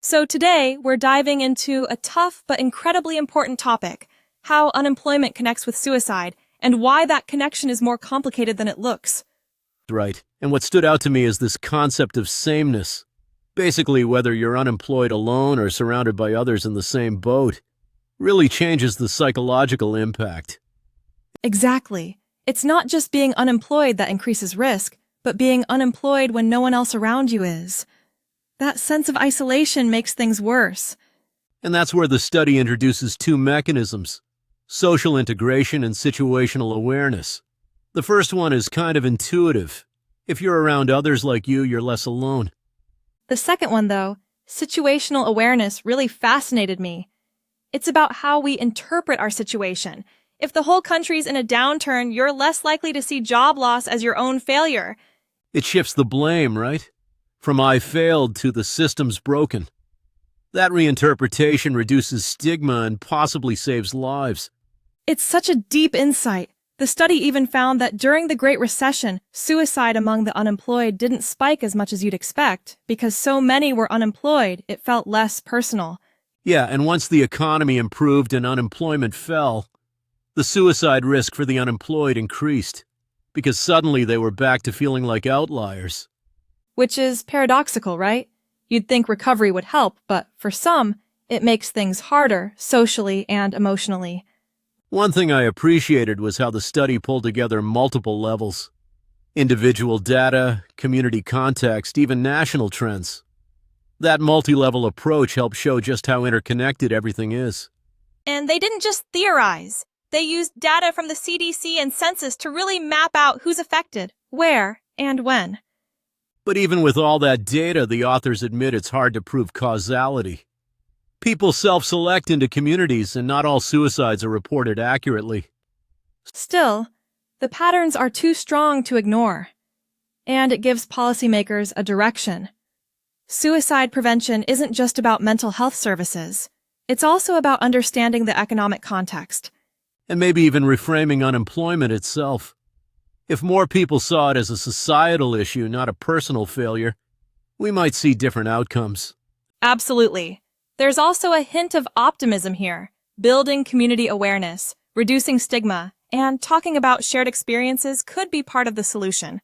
So today, we're diving into a tough but incredibly important topic, how unemployment connects with suicide, and why that connection is more complicated than it looks. Right. And what stood out to me is this concept of sameness. Basically, whether you're unemployed alone or surrounded by others in the same boat, really changes the psychological impact. Exactly. It's not just being unemployed that increases risk, but being unemployed when no one else around you is. That sense of isolation makes things worse. And that's where the study introduces two mechanisms: social integration and situational awareness. The first one is kind of intuitive. If you're around others like you, you're less alone. The second one, though, situational awareness, really fascinated me. It's about how we interpret our situation. If the whole country's in a downturn, you're less likely to see job loss as your own failure. It shifts the blame, right? From "I failed" to "the system's broken." That reinterpretation reduces stigma and possibly saves lives. It's such a deep insight. The study even found that during the Great Recession, suicide among the unemployed didn't spike as much as you'd expect. Because so many were unemployed, it felt less personal. Yeah, and once the economy improved and unemployment fell, the suicide risk for the unemployed increased, because suddenly they were back to feeling like outliers. Which is paradoxical, right? You'd think recovery would help, but for some, it makes things harder, socially and emotionally. One thing I appreciated was how the study pulled together multiple levels: individual data, community context, even national trends. That multi-level approach helped show just how interconnected everything is. And they didn't just theorize. They used data from the CDC and census to really map out who's affected, where, and when. But even with all that data, the authors admit it's hard to prove causality. People self-select into communities, and not all suicides are reported accurately. Still, the patterns are too strong to ignore. And it gives policymakers a direction. Suicide prevention isn't just about mental health services. It's also about understanding the economic context. And maybe even reframing unemployment itself. If more people saw it as a societal issue, not a personal failure, we might see different outcomes. Absolutely. There's also a hint of optimism here, building community awareness, reducing stigma, and talking about shared experiences could be part of the solution.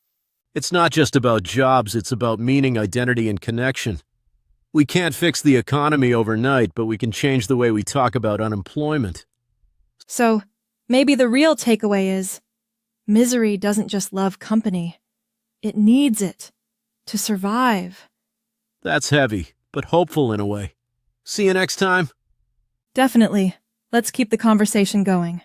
It's not just about jobs, it's about meaning, identity, and connection. We can't fix the economy overnight, but we can change the way we talk about unemployment. So, maybe the real takeaway is, misery doesn't just love company. It needs it to survive. That's heavy, but hopeful in a way. See you next time. Definitely. Let's keep the conversation going.